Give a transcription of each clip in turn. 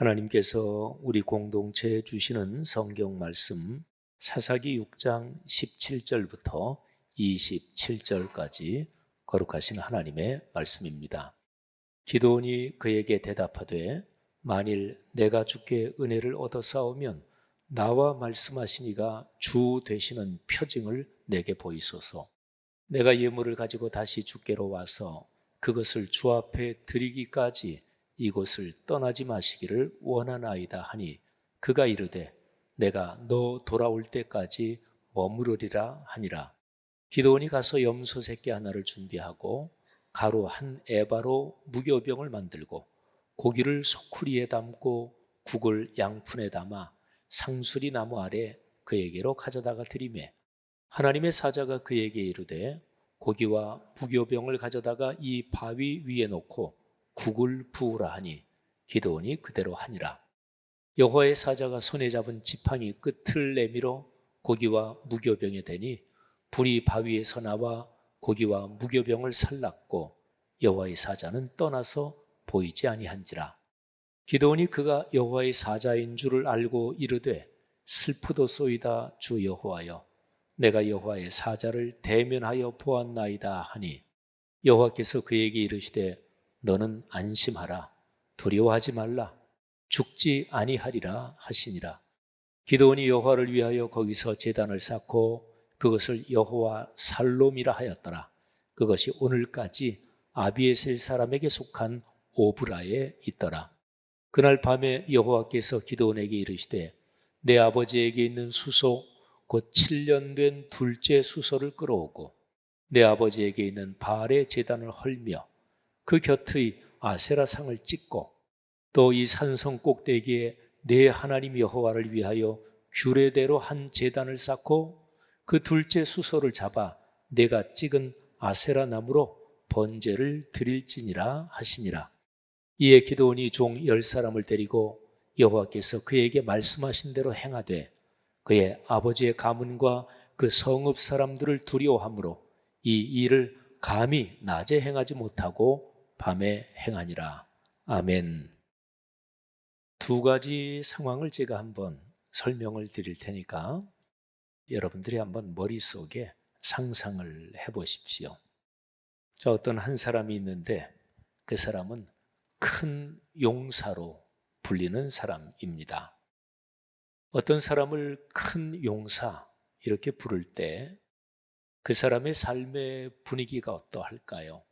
하나님께서 우리 공동체에 주시는 성경 말씀 사사기 6장 17절부터 27절까지 거룩하신 하나님의 말씀입니다. 기드온이 그에게 대답하되 만일 내가 주께 은혜를 얻어 싸우면 나와 말씀하시니가 주 되시는 표징을 내게 보이소서. 내가 예물을 가지고 다시 주께로 와서 그것을 주 앞에 드리기까지 이곳을 떠나지 마시기를 원하나이다 하니 그가 이르되 내가 너 돌아올 때까지 머무르리라 하니라. 기드온이 가서 염소 새끼 하나를 준비하고 가루 한 에바로 무교병을 만들고 고기를 소쿠리에 담고 국을 양푼에 담아 상수리 나무 아래 그에게로 가져다가 드리매 하나님의 사자가 그에게 이르되 고기와 무교병을 가져다가 이 바위 위에 놓고 국을 부으라 하니 기드온이 그대로 하니라. 여호와의 사자가 손에 잡은 지팡이 끝을 내밀어 고기와 무교병에 대니 불이 바위에서 나와 고기와 무교병을 살랐고 여호와의 사자는 떠나서 보이지 아니한지라. 기드온이 그가 여호와의 사자인 줄을 알고 이르되 슬프도소이다 주 여호와여 내가 여호와의 사자를 대면하여 보았나이다 하니 여호와께서 그에게 이르시되 너는 안심하라 두려워하지 말라 죽지 아니하리라 하시니라. 기드온이 여호와를 위하여 거기서 제단을 쌓고 그것을 여호와 살롬이라 하였더라. 그것이 오늘까지 아비에셀 사람에게 속한 오브라에 있더라. 그날 밤에 여호와께서 기드온에게 이르시되 내 아버지에게 있는 수소 곧 7년 된 둘째 수소를 끌어오고 내 아버지에게 있는 바알의 제단을 헐며 그 곁의 아세라 상을 찍고 또 이 산성 꼭대기에 내 하나님 여호와를 위하여 규례대로 한 제단을 쌓고 그 둘째 수소를 잡아 내가 찍은 아세라 나무로 번제를 드릴지니라 하시니라. 이에 기드온이 종 10사람을 데리고 여호와께서 그에게 말씀하신 대로 행하되 그의 아버지의 가문과 그 성읍 사람들을 두려워하므로 이 일을 감히 낮에 행하지 못하고 밤에 행하니라. 아멘. 두 가지 상황을 제가 한번 설명을 드릴 테니까 여러분들이 한번 머릿속에 상상을 해보십시오. 어떤 한 사람이 있는데 그 사람은 큰 용사로 불리는 사람입니다. 어떤 사람을 큰 용사 이렇게 부를 때 그 사람의 삶의 분위기가 어떠할까요?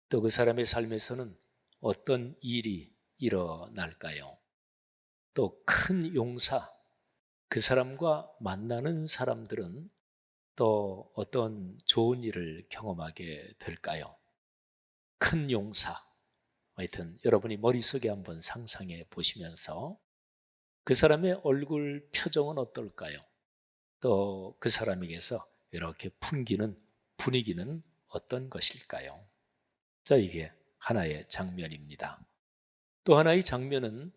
또 그 사람의 삶에서는 어떤 일이 일어날까요? 또 큰 용사, 그 사람과 만나는 사람들은 또 어떤 좋은 일을 경험하게 될까요? 큰 용사, 하여튼 여러분이 머릿속에 한번 상상해 보시면서 그 사람의 얼굴 표정은 어떨까요? 또 그 사람에게서 이렇게 풍기는 분위기는 어떤 것일까요? 자, 이게 하나의 장면입니다. 또 하나의 장면은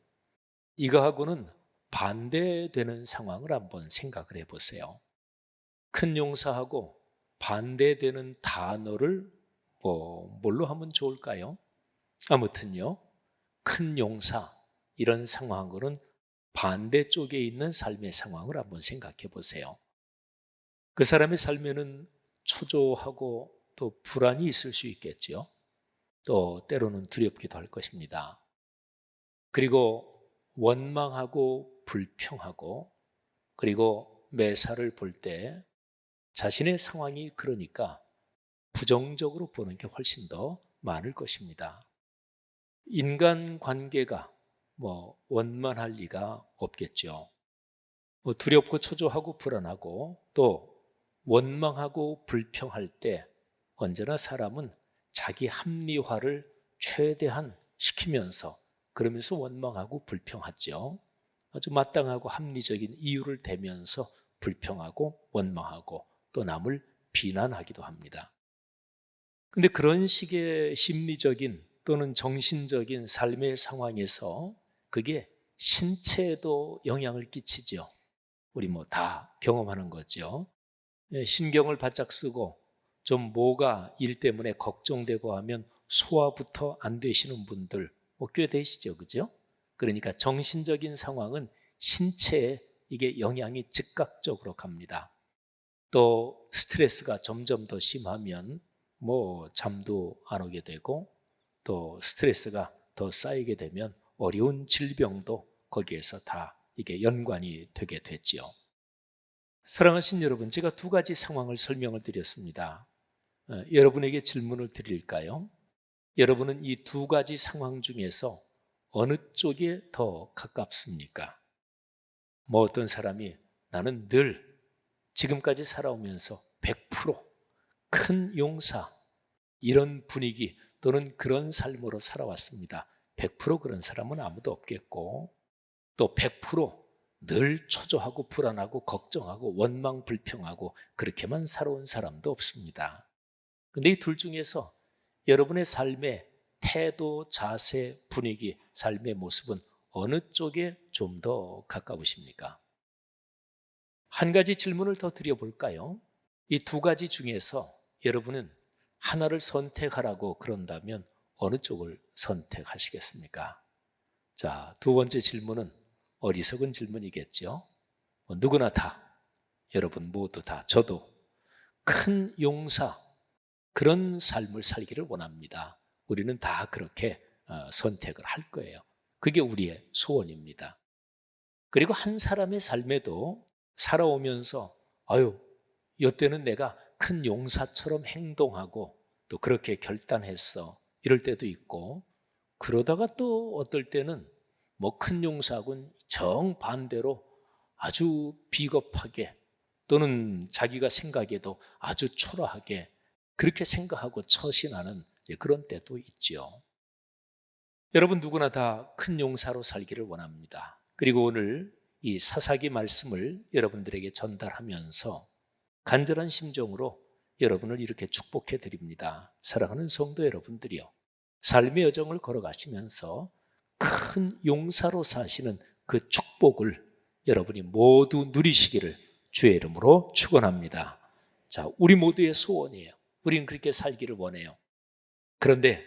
이거하고는 반대되는 상황을 한번 생각을 해보세요. 큰 용사하고 반대되는 단어를 뭘로 하면 좋을까요? 아무튼요, 큰 용사 이런 상황으로는 반대쪽에 있는 삶의 상황을 한번 생각해 보세요. 그 사람의 삶에는 초조하고 또 불안이 있을 수 있겠죠. 또 때로는 두렵기도 할 것입니다. 그리고 원망하고 불평하고 그리고 매사를 볼 때 자신의 상황이 그러니까 부정적으로 보는 게 훨씬 더 많을 것입니다. 인간관계가 원만할 리가 없겠죠. 두렵고 초조하고 불안하고 또 원망하고 불평할 때 언제나 사람은 자기 합리화를 최대한 시키면서 그러면서 원망하고 불평하죠. 아주 마땅하고 합리적인 이유를 대면서 불평하고 원망하고 또 남을 비난하기도 합니다. 근데 그런 식의 심리적인 또는 정신적인 삶의 상황에서 그게 신체에도 영향을 끼치죠. 우리 다 경험하는 거죠. 신경을 바짝 쓰고 좀 뭐가 일 때문에 걱정되고 하면 소화부터 안 되시는 분들 꽤 되시죠, 그죠? 그러니까 정신적인 상황은 신체에 이게 영향이 즉각적으로 갑니다. 또 스트레스가 점점 더 심하면 잠도 안 오게 되고, 또 스트레스가 더 쌓이게 되면 어려운 질병도 거기에서 다 이게 연관이 되게 됐지요. 사랑하신 여러분, 제가 두 가지 상황을 설명을 드렸습니다. 여러분에게 질문을 드릴까요? 여러분은 이 두 가지 상황 중에서 어느 쪽에 더 가깝습니까? 어떤 사람이 나는 늘 지금까지 살아오면서 100% 큰 용사, 이런 분위기 또는 그런 삶으로 살아왔습니다. 100% 그런 사람은 아무도 없겠고, 또 100%늘 초조하고 불안하고 걱정하고 원망 불평하고 그렇게만 살아온 사람도 없습니다. 근데 이 둘 중에서 여러분의 삶의 태도, 자세, 분위기, 삶의 모습은 어느 쪽에 좀 더 가까우십니까? 한 가지 질문을 더 드려볼까요? 이 두 가지 중에서 여러분은 하나를 선택하라고 그런다면 어느 쪽을 선택하시겠습니까? 자, 두 번째 질문은 어리석은 질문이겠죠. 누구나 다, 여러분 모두 다, 저도 큰 용사, 그런 삶을 살기를 원합니다. 우리는 다 그렇게 선택을 할 거예요. 그게 우리의 소원입니다. 그리고 한 사람의 삶에도 살아오면서 이때는 내가 큰 용사처럼 행동하고 또 그렇게 결단했어, 이럴 때도 있고, 그러다가 또 어떨 때는 큰 용사하고는 정반대로 아주 비겁하게 또는 자기가 생각해도 아주 초라하게 그렇게 생각하고 처신하는 그런 때도 있지요. 여러분 누구나 다 큰 용사로 살기를 원합니다. 그리고 오늘 이 사사기 말씀을 여러분들에게 전달하면서 간절한 심정으로 여러분을 이렇게 축복해 드립니다. 사랑하는 성도 여러분들이요, 삶의 여정을 걸어가시면서 큰 용사로 사시는 그 축복을 여러분이 모두 누리시기를 주의 이름으로 축원합니다. 자, 우리 모두의 소원이에요. 우리는 그렇게 살기를 원해요. 그런데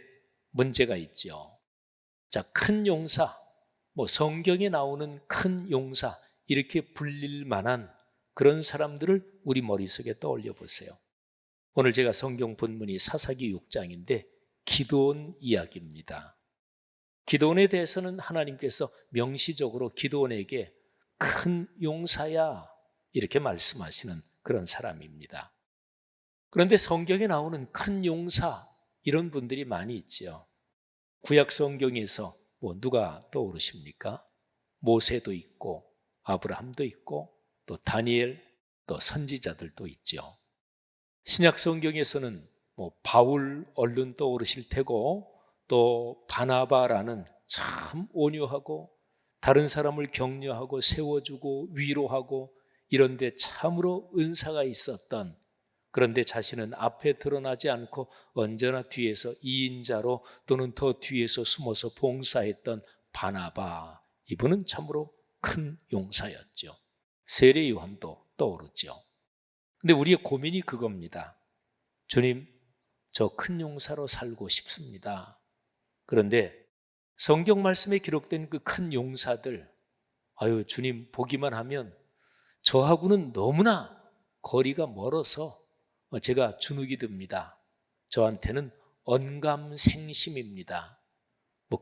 문제가 있죠. 자, 큰 용사, 성경에 나오는 큰 용사, 이렇게 불릴 만한 그런 사람들을 우리 머릿속에 떠올려 보세요. 오늘 제가 성경 본문이 사사기 6장인데 기드온 이야기입니다. 기드온에 대해서는 하나님께서 명시적으로 기드온에게 큰 용사야, 이렇게 말씀하시는 그런 사람입니다. 그런데 성경에 나오는 큰 용사, 이런 분들이 많이 있지요. 구약 성경에서 누가 떠오르십니까? 모세도 있고 아브라함도 있고 또 다니엘, 또 선지자들도 있죠. 신약 성경에서는 바울 얼른 떠오르실 테고, 또 바나바라는 참 온유하고 다른 사람을 격려하고 세워주고 위로하고 이런데 참으로 은사가 있었던, 그런데 자신은 앞에 드러나지 않고 언제나 뒤에서 2인자로 또는 더 뒤에서 숨어서 봉사했던 바나바, 이분은 참으로 큰 용사였죠. 세례 요한도 떠오르죠. 근데 우리의 고민이 그겁니다. 주님, 저 큰 용사로 살고 싶습니다. 그런데 성경 말씀에 기록된 그 큰 용사들, 주님 보기만 하면 저하고는 너무나 거리가 멀어서 제가 주눅이 듭니다. 저한테는 언감생심입니다.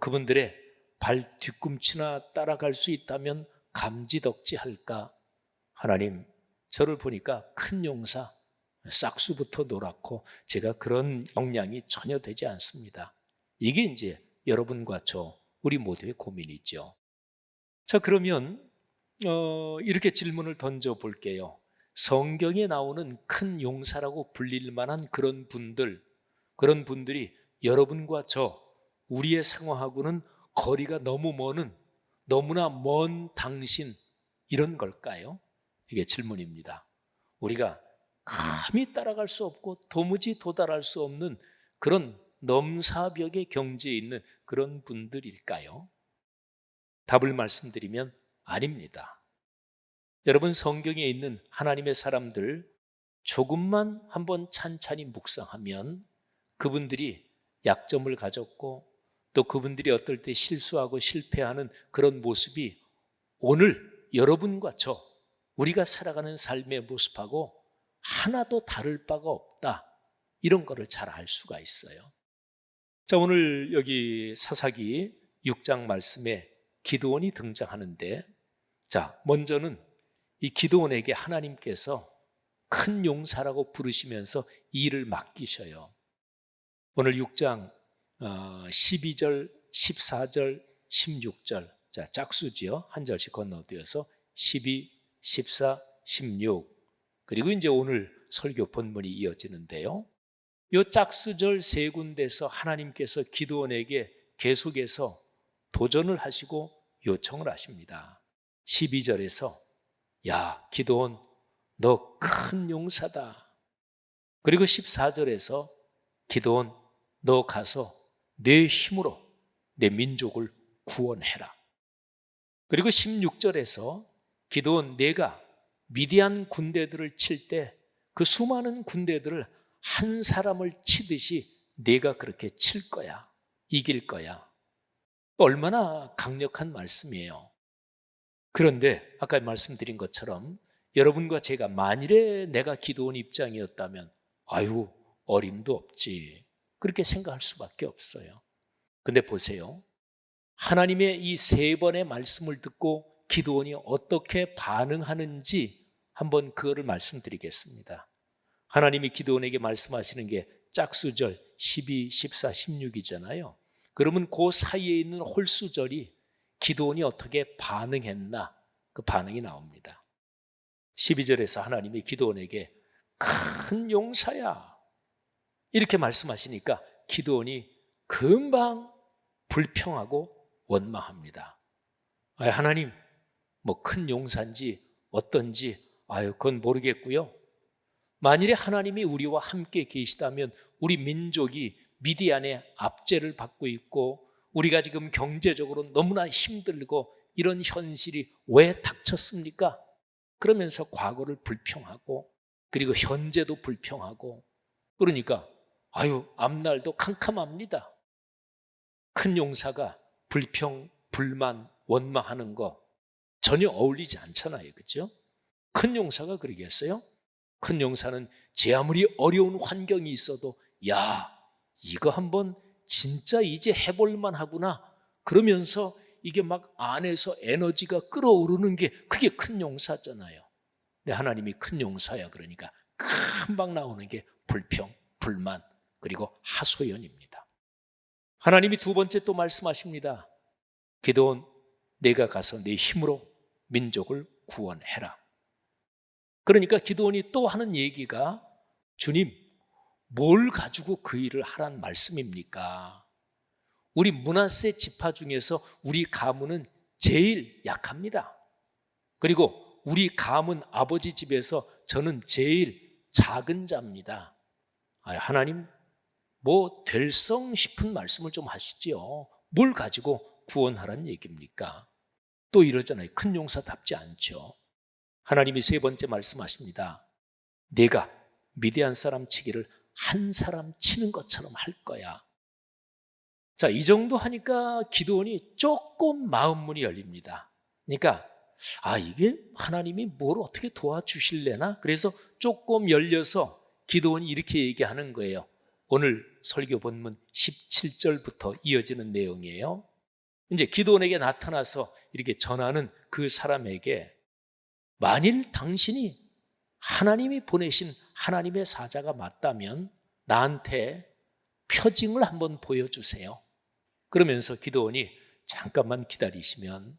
그분들의 발 뒤꿈치나 따라갈 수 있다면 감지덕지할까? 하나님, 저를 보니까 큰 용사, 싹수부터 노랗고 제가 그런 역량이 전혀 되지 않습니다. 이게 이제 여러분과 저, 우리 모두의 고민이죠. 자, 그러면 이렇게 질문을 던져볼게요. 성경에 나오는 큰 용사라고 불릴 만한 그런 분들이 여러분과 저, 우리의 상황하고는 거리가 너무 먼, 너무나 먼 당신, 이런 걸까요? 이게 질문입니다. 우리가 감히 따라갈 수 없고 도무지 도달할 수 없는 그런 넘사벽의 경지에 있는 그런 분들일까요? 답을 말씀드리면 아닙니다. 여러분, 성경에 있는 하나님의 사람들 조금만 한번 찬찬히 묵상하면 그분들이 약점을 가졌고 또 그분들이 어떨 때 실수하고 실패하는 그런 모습이 오늘 여러분과 저 우리가 살아가는 삶의 모습하고 하나도 다를 바가 없다. 이런 거를 잘 알 수가 있어요. 자, 오늘 여기 사사기 6장 말씀에 기드온이 등장하는데, 자, 먼저는 이 기드온에게 하나님께서 큰 용사라고 부르시면서 이 일을 맡기셔요. 오늘 6장 12절, 14절, 16절, 자, 짝수지요. 한 절씩 건너뛰어서 12, 14, 16, 그리고 이제 오늘 설교 본문이 이어지는데요. 이 짝수절 세 군데서 하나님께서 기드온에게 계속해서 도전을 하시고 요청을 하십니다. 12절에서 야, 기드온, 너 큰 용사다. 그리고 14절에서 기드온, 너 가서 내 힘으로 내 민족을 구원해라. 그리고 16절에서 기드온, 내가 미디안 군대들을 칠 때 그 수많은 군대들을 한 사람을 치듯이 내가 그렇게 칠 거야. 이길 거야. 얼마나 강력한 말씀이에요. 그런데 아까 말씀드린 것처럼 여러분과 제가 만일에 내가 기드온 입장이었다면 아유, 어림도 없지. 그렇게 생각할 수밖에 없어요. 근데 보세요. 하나님의 이 세 번의 말씀을 듣고 기드온이 어떻게 반응하는지 한번 그거를 말씀드리겠습니다. 하나님이 기드온에게 말씀하시는 게 짝수절 12, 14, 16이잖아요. 그러면 그 사이에 있는 홀수절이 기드온이 어떻게 반응했나, 그 반응이 나옵니다. 12절에서 하나님이 기드온에게 큰 용사야 이렇게 말씀하시니까 기드온이 금방 불평하고 원망합니다. 하나님, 뭐 큰 용사인지 어떤지 그건 모르겠고요. 만일에 하나님이 우리와 함께 계시다면 우리 민족이 미디안의 압제를 받고 있고 우리가 지금 경제적으로 너무나 힘들고 이런 현실이 왜 닥쳤습니까? 그러면서 과거를 불평하고 그리고 현재도 불평하고, 그러니까 앞날도 캄캄합니다. 큰 용사가 불평, 불만, 원망하는 거 전혀 어울리지 않잖아요. 그렇죠? 큰 용사가 그러겠어요? 큰 용사는 제 아무리 어려운 환경이 있어도 야, 이거 한번 진짜 이제 해볼만 하구나 그러면서 이게 막 안에서 에너지가 끓어오르는 게 그게 큰 용사잖아요. 근데 하나님이 큰 용사야 그러니까 금방 나오는 게 불평, 불만, 그리고 하소연입니다. 하나님이 두 번째 또 말씀하십니다. 기드온, 내가 가서 내 힘으로 민족을 구원해라. 그러니까 기드온이 또 하는 얘기가 주님, 뭘 가지고 그 일을 하란 말씀입니까? 우리 므낫세 지파 중에서 우리 가문은 제일 약합니다. 그리고 우리 가문 아버지 집에서 저는 제일 작은 자입니다. 하나님, 뭐 될성 싶은 말씀을 좀 하시지요. 뭘 가지고 구원하란 얘기입니까? 또 이러잖아요. 큰 용사답지 않죠. 하나님이 세 번째 말씀하십니다. 내가 미디안 사람 치기를 한 사람 치는 것처럼 할 거야. 자, 이 정도 하니까 기드온이 조금 마음문이 열립니다. 그러니까 이게 하나님이 뭘 어떻게 도와주실래나? 그래서 조금 열려서 기드온이 이렇게 얘기하는 거예요. 오늘 설교 본문 17절부터 이어지는 내용이에요. 이제 기드온에게 나타나서 이렇게 전하는 그 사람에게 만일 당신이 하나님이 보내신 하나님의 사자가 맞다면 나한테 표징을 한번 보여주세요. 그러면서 기드온이 잠깐만 기다리시면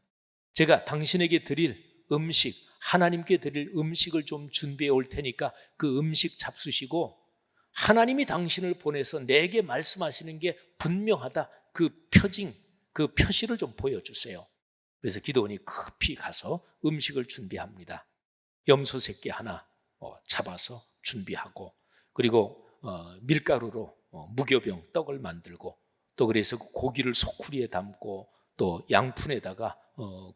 제가 당신에게 드릴 음식, 하나님께 드릴 음식을 좀 준비해 올 테니까 그 음식 잡수시고 하나님이 당신을 보내서 내게 말씀하시는 게 분명하다. 그 표징, 그 표시를 좀 보여주세요. 그래서 기드온이 급히 가서 음식을 준비합니다. 염소 새끼 하나 잡아서 준비하고, 그리고 밀가루로 무교병 떡을 만들고, 또 그래서 그 고기를 소쿠리에 담고 또 양푼에다가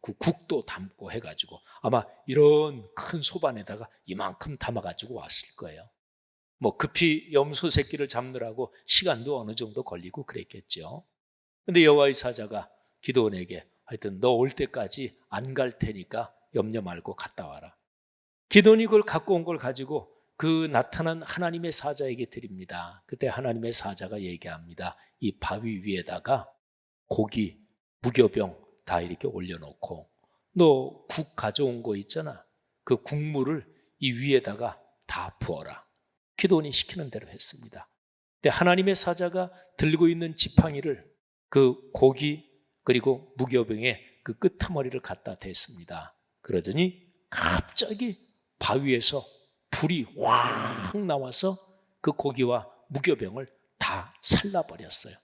그 국도 담고 해가지고 아마 이런 큰 소반에다가 이만큼 담아가지고 왔을 거예요. 뭐 급히 염소 새끼를 잡느라고 시간도 어느 정도 걸리고 그랬겠죠. 근데 여호와의 사자가 기드온에게 하여튼 너 올 때까지 안 갈 테니까 염려 말고 갔다 와라. 기드온이 그걸 갖고 온 걸 가지고 그 나타난 하나님의 사자에게 드립니다. 그때 하나님의 사자가 얘기합니다. 이 바위 위에다가 고기, 무교병 다 이렇게 올려놓고 너 국 가져온 거 있잖아. 그 국물을 이 위에다가 다 부어라. 기드온이 시키는 대로 했습니다. 근데 하나님의 사자가 들고 있는 지팡이를 그 고기 그리고 무교병의 그 끄트머리를 갖다 댔습니다. 그러더니 갑자기 바위에서 불이 확 나와서 그 고기와 무교병을 다 살라버렸어요.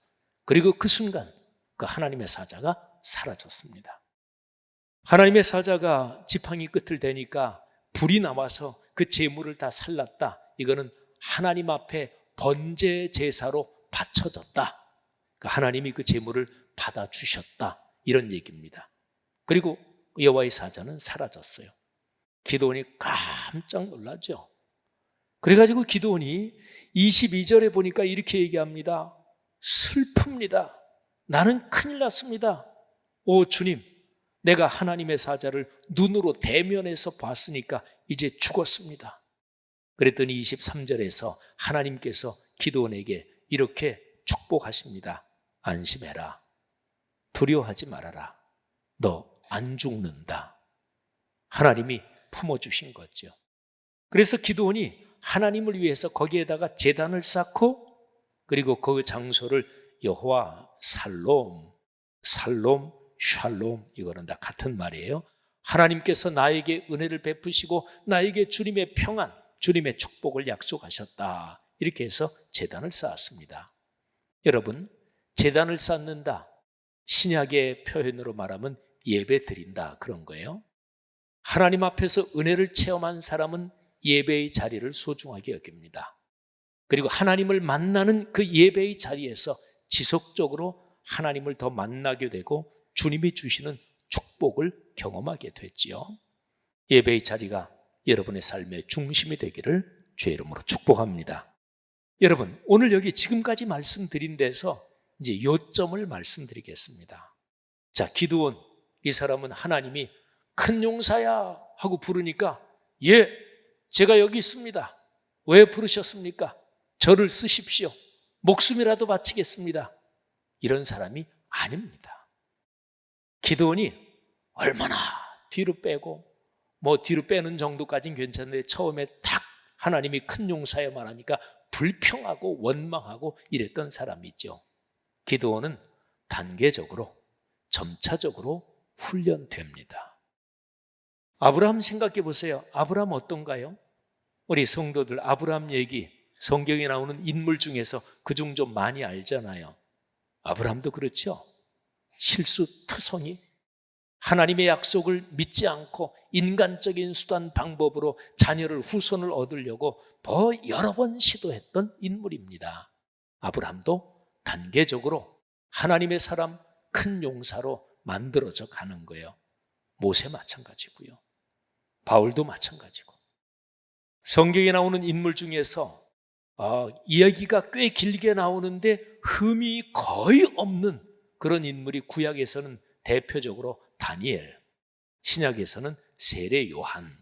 그리고 그 순간 그 하나님의 사자가 사라졌습니다. 하나님의 사자가 지팡이 끝을 대니까 불이 나와서 그 재물을 다 살랐다. 이거는 하나님 앞에 번제 제사로 바쳐졌다. 하나님이 그 재물을 받아주셨다. 이런 얘기입니다. 그리고 여호와의 사자는 사라졌어요. 기드온이 깜짝 놀라죠. 그래가지고 기드온이 22절에 보니까 이렇게 얘기합니다. 슬픕니다. 나는 큰일 났습니다. 오 주님, 내가 하나님의 사자를 눈으로 대면해서 봤으니까 이제 죽었습니다. 그랬더니 23절에서 하나님께서 기드온에게 이렇게 축복하십니다. 안심해라. 두려워하지 말아라. 너 안 죽는다. 하나님이 품어주신 거죠. 그래서 기드온이 하나님을 위해서 거기에다가 제단을 쌓고 그리고 그 장소를 여호와 살롬, 살롬, 샬롬 이거는 다 같은 말이에요. 하나님께서 나에게 은혜를 베푸시고 나에게 주님의 평안, 주님의 축복을 약속하셨다. 이렇게 해서 제단을 쌓았습니다. 여러분, 제단을 쌓는다. 신약의 표현으로 말하면 예배 드린다 그런 거예요. 하나님 앞에서 은혜를 체험한 사람은 예배의 자리를 소중하게 여깁니다. 그리고 하나님을 만나는 그 예배의 자리에서 지속적으로 하나님을 더 만나게 되고 주님이 주시는 축복을 경험하게 됐지요. 예배의 자리가 여러분의 삶의 중심이 되기를 주의 이름으로 축복합니다. 여러분, 오늘 여기 지금까지 말씀드린 데서 이제 요점을 말씀드리겠습니다. 자, 기드온, 이 사람은 하나님이 큰 용사야 하고 부르니까 예, 제가 여기 있습니다. 왜 부르셨습니까? 저를 쓰십시오. 목숨이라도 바치겠습니다. 이런 사람이 아닙니다. 기드온이 얼마나 뒤로 빼고 뒤로 빼는 정도까지는 괜찮은데 처음에 딱 하나님이 큰 용사여 말하니까 불평하고 원망하고 이랬던 사람이죠. 기드온은 단계적으로 점차적으로 훈련됩니다. 아브라함 생각해 보세요. 아브라함 어떤가요? 우리 성도들 아브라함 얘기 성경에 나오는 인물 중에서 그중 좀 많이 알잖아요. 아브라함도 그렇죠. 실수투성이 하나님의 약속을 믿지 않고 인간적인 수단 방법으로 자녀를 후손을 얻으려고 더 여러 번 시도했던 인물입니다. 아브라함도 단계적으로 하나님의 사람 큰 용사로 만들어져 가는 거예요. 모세 마찬가지고요. 바울도 마찬가지고. 성경에 나오는 인물 중에서 이야기가 꽤 길게 나오는데 흠이 거의 없는 그런 인물이 구약에서는 대표적으로 다니엘, 신약에서는 세례 요한.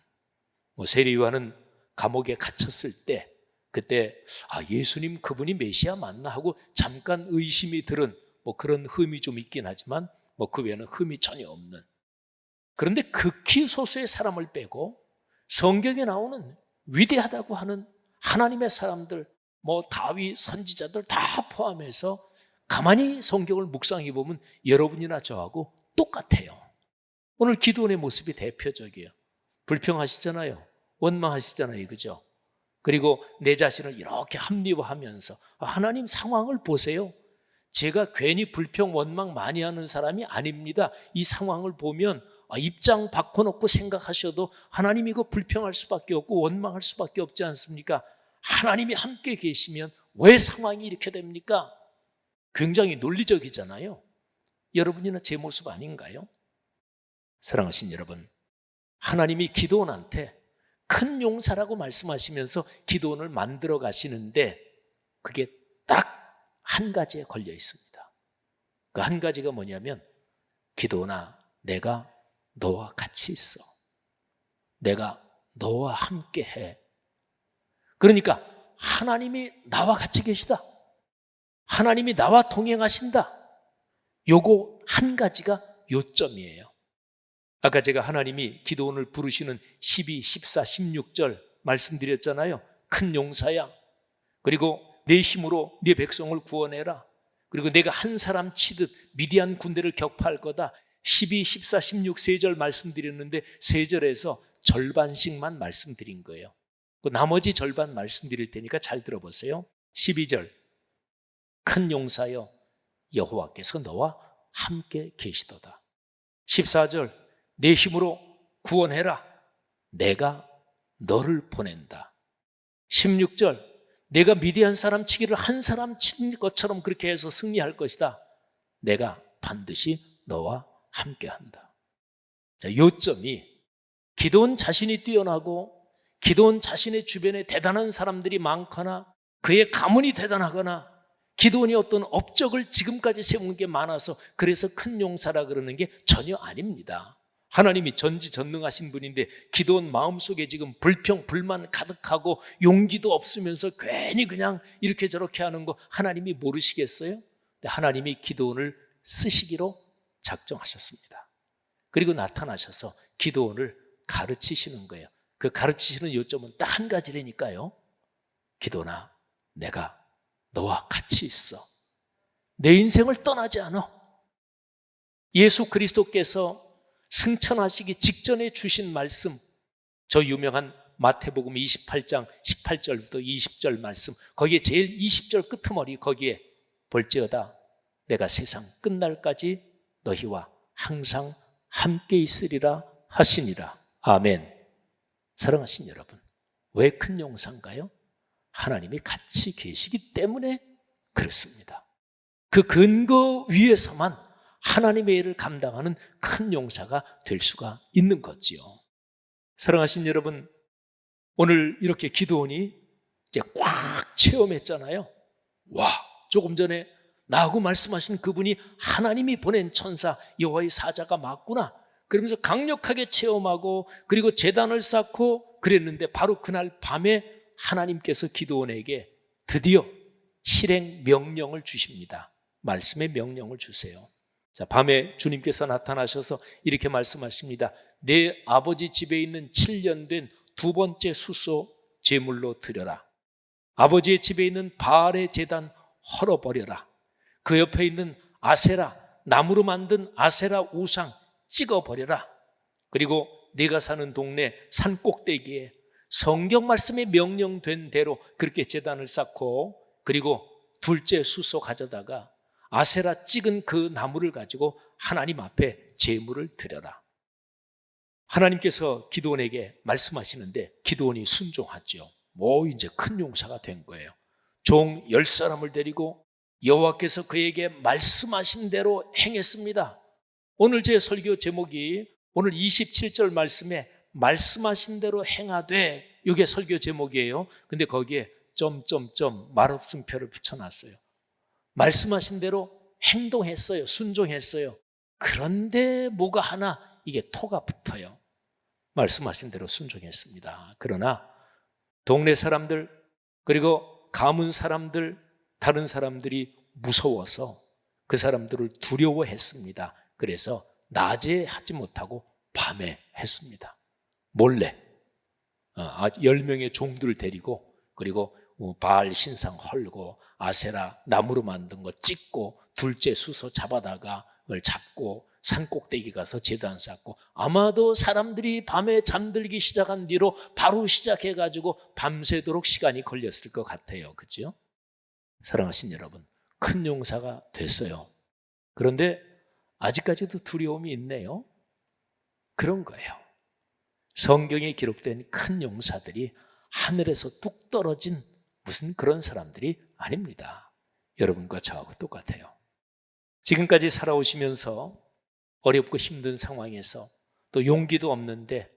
세례 요한은 감옥에 갇혔을 때 그때 예수님 그분이 메시아 맞나 하고 잠깐 의심이 들은 그런 흠이 좀 있긴 하지만 그 외에는 흠이 전혀 없는. 그런데 극히 소수의 사람을 빼고 성경에 나오는 위대하다고 하는 하나님의 사람들, 다윗 선지자들 다 포함해서 가만히 성경을 묵상해 보면 여러분이나 저하고 똑같아요. 오늘 기드온의 모습이 대표적이에요. 불평하시잖아요. 원망하시잖아요. 그죠? 그리고 내 자신을 이렇게 합리화하면서 하나님 상황을 보세요. 제가 괜히 불평, 원망 많이 하는 사람이 아닙니다. 이 상황을 보면 입장 바꿔놓고 생각하셔도 하나님 이거 불평할 수밖에 없고 원망할 수밖에 없지 않습니까? 하나님이 함께 계시면 왜 상황이 이렇게 됩니까? 굉장히 논리적이잖아요. 여러분이나 제 모습 아닌가요? 사랑하신 여러분, 하나님이 기드온한테 큰 용사라고 말씀하시면서 기드온을 만들어 가시는데 그게 딱 한 가지에 걸려 있습니다. 그 한 가지가 뭐냐면 기도나 내가 너와 같이 있어. 내가 너와 함께 해. 그러니까 하나님이 나와 같이 계시다. 하나님이 나와 동행하신다. 요거 한 가지가 요점이에요. 아까 제가 하나님이 기도원을 부르시는 12, 14, 16절 말씀드렸잖아요. 큰 용사야. 그리고 내 힘으로 네 백성을 구원해라. 그리고 내가 한 사람 치듯 미디안 군대를 격파할 거다. 12, 14, 16 세 절 말씀드렸는데 세 절에서 절반씩만 말씀드린 거예요. 그 나머지 절반 말씀드릴 테니까 잘 들어보세요. 12절 큰 용사여 여호와께서 너와 함께 계시도다. 14절 내 힘으로 구원해라. 내가 너를 보낸다. 16절 내가 미디안 사람 치기를 한 사람 친 것처럼 그렇게 해서 승리할 것이다. 내가 반드시 너와 함께한다. 자, 요점이 기도원 자신이 뛰어나고 기도원 자신의 주변에 대단한 사람들이 많거나 그의 가문이 대단하거나 기도원이 어떤 업적을 지금까지 세운 게 많아서 그래서 큰 용사라 그러는 게 전혀 아닙니다. 하나님이 전지전능하신 분인데 기도원 마음속에 지금 불평, 불만 가득하고 용기도 없으면서 괜히 그냥 이렇게 저렇게 하는 거 하나님이 모르시겠어요? 하나님이 기도원을 쓰시기로 작정하셨습니다. 그리고 나타나셔서 기도원을 가르치시는 거예요. 그 가르치시는 요점은 딱 한 가지라니까요. 기도나 내가 너와 같이 있어. 내 인생을 떠나지 않아. 예수 그리스도께서 승천하시기 직전에 주신 말씀, 저 유명한 마태복음 28장 18절부터 20절 말씀, 거기에 제일 20절 끄트머리 거기에 볼지어다 내가 세상 끝날까지 너희와 항상 함께 있으리라 하시니라. 아멘. 사랑하신 여러분, 왜 큰 용사인가요? 하나님이 같이 계시기 때문에 그렇습니다. 그 근거 위에서만 하나님의 일을 감당하는 큰 용사가 될 수가 있는 거지요. 사랑하신 여러분, 오늘 이렇게 기도원이 이제 꽉 체험했잖아요. 와, 조금 전에 나하고 말씀하신 그분이 하나님이 보낸 천사 여호와의 사자가 맞구나. 그러면서 강력하게 체험하고 그리고 제단을 쌓고 그랬는데 바로 그날 밤에 하나님께서 기도원에게 드디어 실행 명령을 주십니다. 말씀의 명령을 주세요. 자, 밤에 주님께서 나타나셔서 이렇게 말씀하십니다. 내 아버지 집에 있는 7년 된 두 번째 수소 제물로 드려라. 아버지의 집에 있는 바알의 제단 헐어버려라. 그 옆에 있는 아세라, 나무로 만든 아세라 우상 찍어버려라. 그리고 네가 사는 동네 산꼭대기에 성경 말씀에 명령된 대로 그렇게 제단을 쌓고 그리고 둘째 수소 가져다가 아세라 찍은 그 나무를 가지고 하나님 앞에 제물을 드려라. 하나님께서 기드온에게 말씀하시는데 기드온이 순종하죠. 이제 큰 용사가 된 거예요. 종 10사람을 데리고 여호와께서 그에게 말씀하신 대로 행했습니다. 오늘 제 설교 제목이 오늘 27절 말씀에 말씀하신 대로 행하되, 이게 설교 제목이에요. 근데 거기에 점점점 말없음표를 붙여놨어요. 말씀하신 대로 행동했어요. 순종했어요. 그런데 뭐가 하나 이게 토가 붙어요. 말씀하신 대로 순종했습니다. 그러나 동네 사람들 그리고 가문 사람들 다른 사람들이 무서워서 그 사람들을 두려워했습니다. 그래서 낮에 하지 못하고 밤에 했습니다. 몰래 10명의 종들을 데리고 그리고 바알 신상 헐고 아세라 나무로 만든 거 찍고 둘째 수소 잡아다가 그걸 잡고 산꼭대기 가서 제단 쌓고, 아마도 사람들이 밤에 잠들기 시작한 뒤로 바로 시작해가지고 밤새도록 시간이 걸렸을 것 같아요. 그죠? 사랑하신 여러분, 큰 용사가 됐어요. 그런데 아직까지도 두려움이 있네요. 그런 거예요. 성경에 기록된 큰 용사들이 하늘에서 뚝 떨어진 무슨 그런 사람들이 아닙니다. 여러분과 저하고 똑같아요. 지금까지 살아오시면서 어렵고 힘든 상황에서 또 용기도 없는데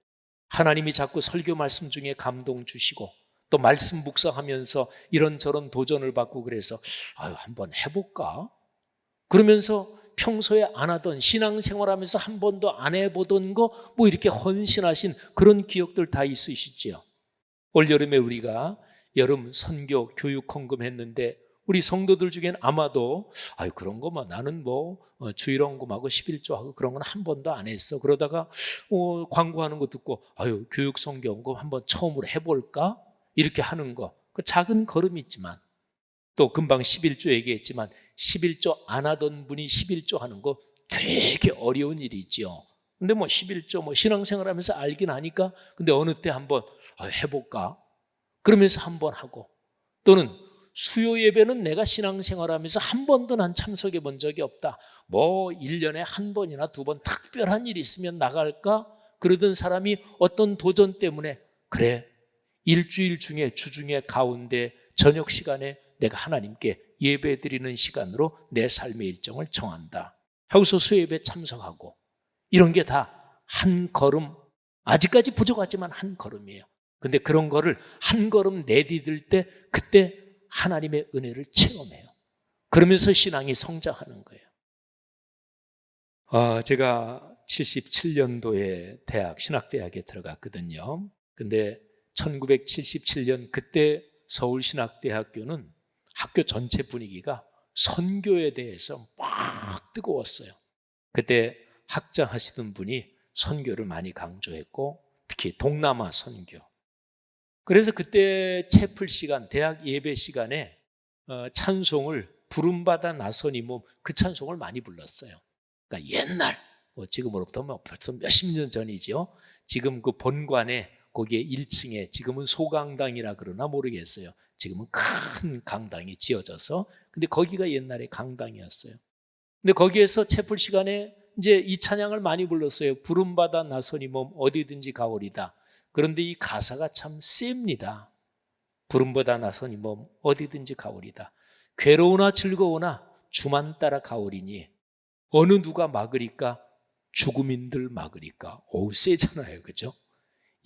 하나님이 자꾸 설교 말씀 중에 감동 주시고 또 말씀 묵상하면서 이런저런 도전을 받고 그래서 한번 해볼까? 그러면서 평소에 안 하던 신앙생활하면서 한 번도 안 해보던 거 뭐 이렇게 헌신하신 그런 기억들 다 있으시지요. 올여름에 우리가 여름 선교 교육 헌금했는데 우리 성도들 중엔 아마도 아유 그런 거만 나는 뭐 주일 헌금하고 11조하고 그런 건 한 번도 안 했어. 그러다가 광고하는 거 듣고 아유 교육 선교 헌금 한번 처음으로 해볼까? 이렇게 하는 거 그 작은 걸음이 있지만 또 금방 11조 얘기했지만 11조 안 하던 분이 11조 하는 거 되게 어려운 일이지요. 근데 뭐 11조 뭐 신앙생활 하면서 알긴 하니까 근데 어느 때 한번 해볼까? 그러면서 한번 하고 또는 수요 예배는 내가 신앙생활 하면서 한 번도 난 참석해 본 적이 없다. 뭐 1년에 한 번이나 두 번 특별한 일이 있으면 나갈까? 그러던 사람이 어떤 도전 때문에 그래 일주일 중에 주중에 가운데 저녁 시간에 내가 하나님께 예배 드리는 시간으로 내 삶의 일정을 정한다 하고서 수요 예배 참석하고 이런 게 다 한 걸음 아직까지 부족하지만 한 걸음이에요. 근데 그런 거를 한 걸음 내디딜 때 그때 하나님의 은혜를 체험해요. 그러면서 신앙이 성장하는 거예요. 제가 77년도에 신학대학에 들어갔거든요. 근데 1977년 그때 서울신학대학교는 학교 전체 분위기가 선교에 대해서 막 뜨거웠어요. 그때 학장하시던 분이 선교를 많이 강조했고 특히 동남아 선교. 그래서 그때 채플 시간, 대학 예배 시간에 찬송을 부름받아 나서니 그 찬송을 많이 불렀어요. 그러니까 옛날, 지금으로부터 벌써 몇십 년 전이죠. 지금 그 본관에 거기에 1층에 지금은 소강당이라 그러나 모르겠어요. 지금은 큰 강당이 지어져서 근데 거기가 옛날에 강당이었어요. 근데 거기에서 채플 시간에 이제 이 찬양을 많이 불렀어요. 부름받아 나서니 몸 어디든지 가오리다. 그런데 이 가사가 참 셉니다. 부름받아 나서니 몸 어디든지 가오리다. 괴로우나 즐거우나 주만 따라 가오리니 어느 누가 막으리까 죽음인들 막으리까. 오우 세잖아요. 그죠?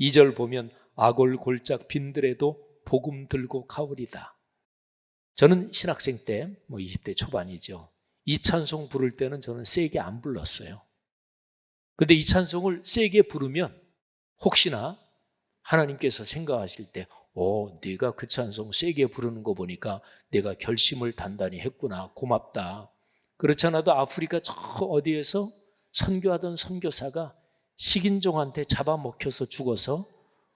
2절 보면 아골 골짝 빈들에도 복음 들고 가오리다. 저는 신학생 때 20대 초반이죠. 이 찬송 부를 때는 저는 세게 안 불렀어요. 근데 이 찬송을 세게 부르면 혹시나 하나님께서 생각하실 때 네가 그 찬송 세게 부르는 거 보니까 내가 결심을 단단히 했구나. 고맙다. 그렇지 않아도 아프리카 저 어디에서 선교하던 선교사가 식인종한테 잡아먹혀서 죽어서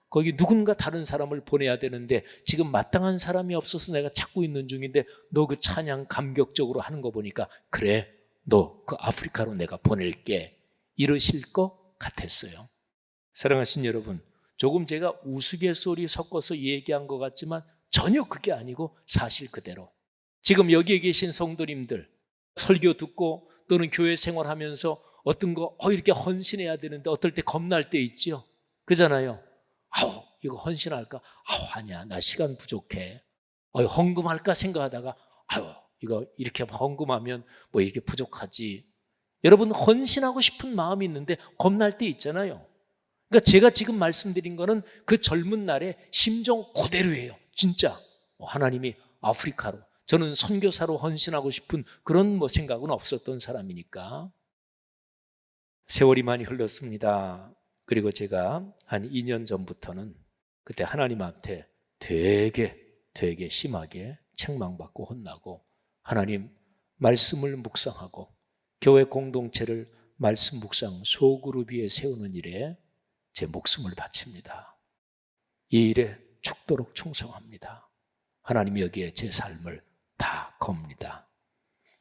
거기 누군가 다른 사람을 보내야 되는데 지금 마땅한 사람이 없어서 내가 찾고 있는 중인데 너 그 찬양 감격적으로 하는 거 보니까 그래 너 그 아프리카로 내가 보낼게 이러실 것 같았어요. 사랑하신 여러분, 조금 제가 우스갯소리 섞어서 얘기한 것 같지만 전혀 그게 아니고 사실 그대로 지금 여기에 계신 성도님들 설교 듣고 또는 교회 생활하면서 어떤 거 이렇게 헌신해야 되는데 어떨 때 겁날 때 있죠. 그러잖아요. 이거 헌신할까? 아니야 나 시간 부족해. 헌금할까 생각하다가 이거 이렇게 헌금하면 뭐 이게 부족하지. 여러분 헌신하고 싶은 마음이 있는데 겁날 때 있잖아요. 그러니까 제가 지금 말씀드린 거는 그 젊은 날의 심정 그대로예요. 진짜 하나님이 아프리카로 저는 선교사로 헌신하고 싶은 그런 생각은 없었던 사람이니까. 세월이 많이 흘렀습니다. 그리고 제가 한 2년 전부터는 그때 하나님 앞에 되게 심하게 책망받고 혼나고 하나님 말씀을 묵상하고 교회 공동체를 말씀 묵상 소그룹 위에 세우는 일에 제 목숨을 바칩니다. 이 일에 죽도록 충성합니다. 하나님이 여기에 제 삶을 다 겁니다.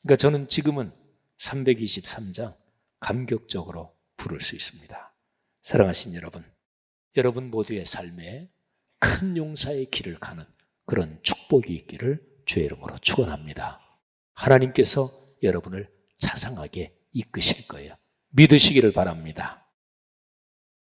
그러니까 저는 지금은 323장 감격적으로 부를 수 있습니다. 사랑하신 여러분 모두의 삶에 큰 용사의 길을 가는 그런 축복이 있기를 주의 이름으로 축원합니다. 하나님께서 여러분을 자상하게 이끄실 거예요. 믿으시기를 바랍니다.